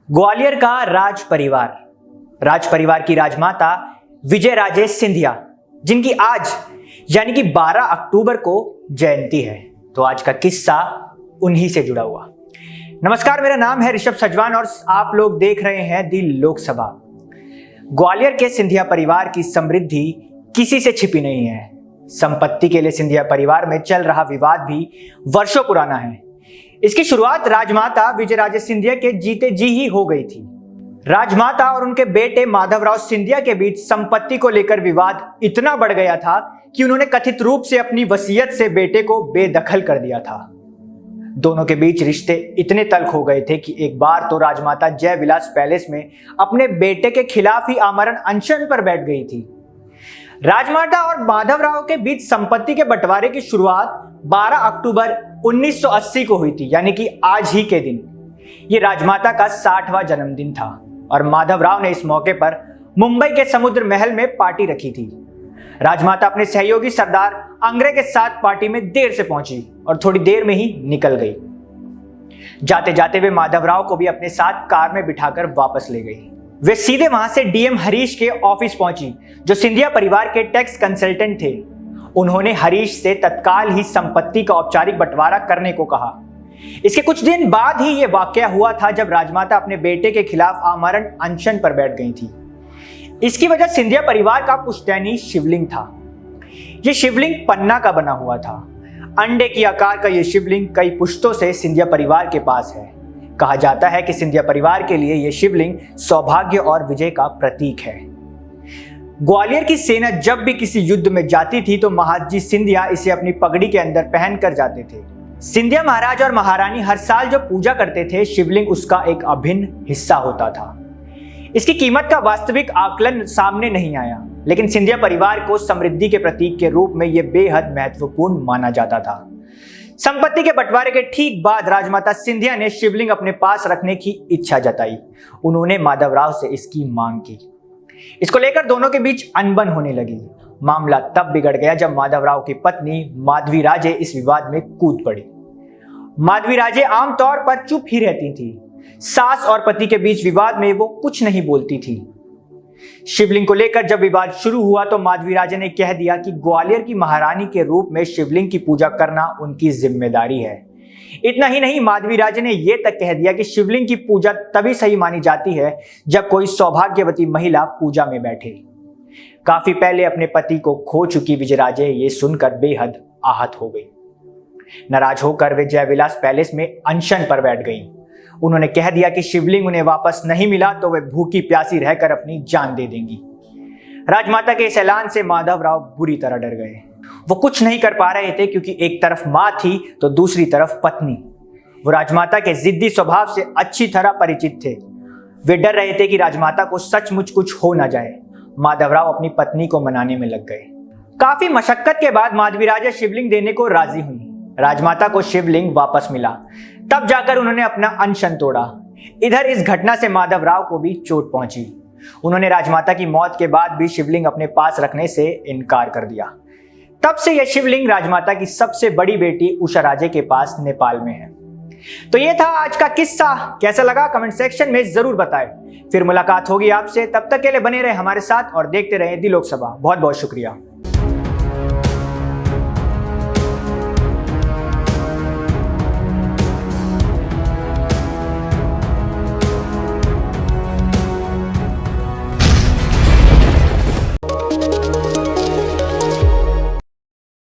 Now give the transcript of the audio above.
ग्वालियर का राज परिवार की राजमाता विजयराजे सिंधिया, जिनकी आज यानी कि 12 अक्टूबर को जयंती है, तो आज का किस्सा उन्हीं से जुड़ा हुआ। नमस्कार, मेरा नाम है ऋषभ सजवान और आप लोग देख रहे हैं दी लोकसभा। ग्वालियर के सिंधिया परिवार की समृद्धि किसी से छिपी नहीं है। संपत्ति के लिए सिंधिया परिवार में चल रहा विवाद भी वर्षों पुराना है। इसकी शुरुआत राजमाता विजयराजे सिंधिया के जीते जी ही हो गई थी। राजमाता और उनके बेटे माधवराव सिंधिया के बीच संपत्ति को लेकर विवाद इतना बढ़ गया था कि उन्होंने कथित रूप से अपनी वसीयत से बेटे को बेदखल कर दिया था। दोनों के बीच रिश्ते इतने तल्ख हो गए थे कि एक बार तो राजमाता जय विलास पैलेस में अपने बेटे के खिलाफ ही आमरण अनशन पर बैठ गई थी। राजमाता और माधवराव के बीच संपत्ति के बंटवारे की शुरुआत 12 अक्टूबर 1980 को हुई थी, यानी कि आज ही के दिन। ये राजमाता का 60वां जन्मदिन था और माधवराव ने इस मौके पर मुंबई के समुद्र महल में पार्टी रखी थी। राजमाता अपने सहयोगी सरदार अंग्रे के साथ पार्टी में देर से पहुंची और थोड़ी देर में ही निकल गई। जाते जाते वे माधवराव को भी अपने साथ कार में बिठाकर वापस ले गई। वे सीधे वहां से डीएम हरीश के ऑफिस पहुंची, जो सिंधिया परिवार के टैक्स कंसल्टेंट थे। उन्होंने हरीश से तत्काल ही संपत्ति का औपचारिक बंटवारा करने को कहा। इसके कुछ दिन बाद ही यह वाकया हुआ था जब राजमाता अपने बेटे के खिलाफ आमरण अनशन पर बैठ गई थी। इसकी वजह सिंधिया परिवार का पुश्तैनी शिवलिंग था। यह शिवलिंग पन्ना का बना हुआ था। अंडे की आकार का यह शिवलिंग कई पुश्तों से सिंधिया परिवार के पास है। कहा जाता है कि सिंधिया परिवार के लिए यह शिवलिंग सौभाग्य और विजय का प्रतीक है। ग्वालियर की सेना जब भी किसी युद्ध में जाती थी तो महादजी सिंधिया इसे अपनी पगड़ी के अंदर पहन कर जाते थे। सिंधिया महाराज और महारानी हर साल जो पूजा करते थे, शिवलिंग उसका एक अभिन्न हिस्सा होता था। इसकी कीमत का वास्तविक आकलन सामने नहीं आया, लेकिन सिंधिया परिवार को समृद्धि के प्रतीक के रूप में यह बेहद महत्वपूर्ण माना जाता था। संपत्ति के बंटवारे के ठीक बाद राजमाता सिंधिया ने शिवलिंग अपने पास रखने की इच्छा जताई। उन्होंने माधवराव से इसकी मांग की। इसको लेकर दोनों के बीच अनबन होने लगी। मामला तब बिगड़ गया जब माधवराव की पत्नी माधवी राजे इस विवाद में कूद पड़ी। माधवी राजे आमतौर पर चुप ही रहती थी। सास और पति के बीच विवाद में वो कुछ नहीं बोलती थी। शिवलिंग को लेकर जब विवाद शुरू हुआ तो माधवी राजे ने कह दिया कि ग्वालियर की महारानी के रूप में शिवलिंग की पूजा करना उनकी जिम्मेदारी है। इतना ही नहीं, माधवी राजे ने यह तक कह दिया कि शिवलिंग की पूजा तभी सही मानी जाती है जब कोई सौभाग्यवती महिला पूजा में बैठे। काफी पहले अपने पति को खो चुकी विजयराजे ये सुनकर बेहद आहत हो गई। नाराज होकर वे जयविलास पैलेस में अनशन पर बैठ गईं। उन्होंने कह दिया कि शिवलिंग उन्हें वापस नहीं मिला तो वे भूखी प्यासी रहकर अपनी जान दे देंगी। राजमाता के इस ऐलान से माधवराव बुरी तरह डर गए। वो कुछ नहीं कर पा रहे थे क्योंकि एक तरफ मां थी तो दूसरी तरफ पत्नी। वो राजमाता के जिद्दी स्वभाव से अच्छी तरह परिचित थे। वे डर रहे थे कि राजमाता को सचमुच कुछ हो ना जाए। माधवराव अपनी पत्नी को मनाने में लग गए। काफी मशक्कत के बाद माधवी राजे शिवलिंग देने को राजी हुई। राजमाता को शिवलिंग वापस मिला। तब जाकर उन्होंने अपना अनशन तोड़ा। इधर इस घटना से माधवराव को भी चोट पहुंची। उन्होंने राजमाता की मौत के बाद भी शिवलिंग अपने पास रखने से इनकार कर दिया। तब से यह शिवलिंग राजमाता की सबसे बड़ी बेटी उषा राजे के पास नेपाल में है। तो यह था आज का किस्सा। कैसा लगा कमेंट सेक्शन में जरूर बताएं। फिर मुलाकात होगी आपसे, तब तक के लिए बने रहे हमारे साथ और देखते रहे दी लोकसभा। बहुत बहुत शुक्रिया।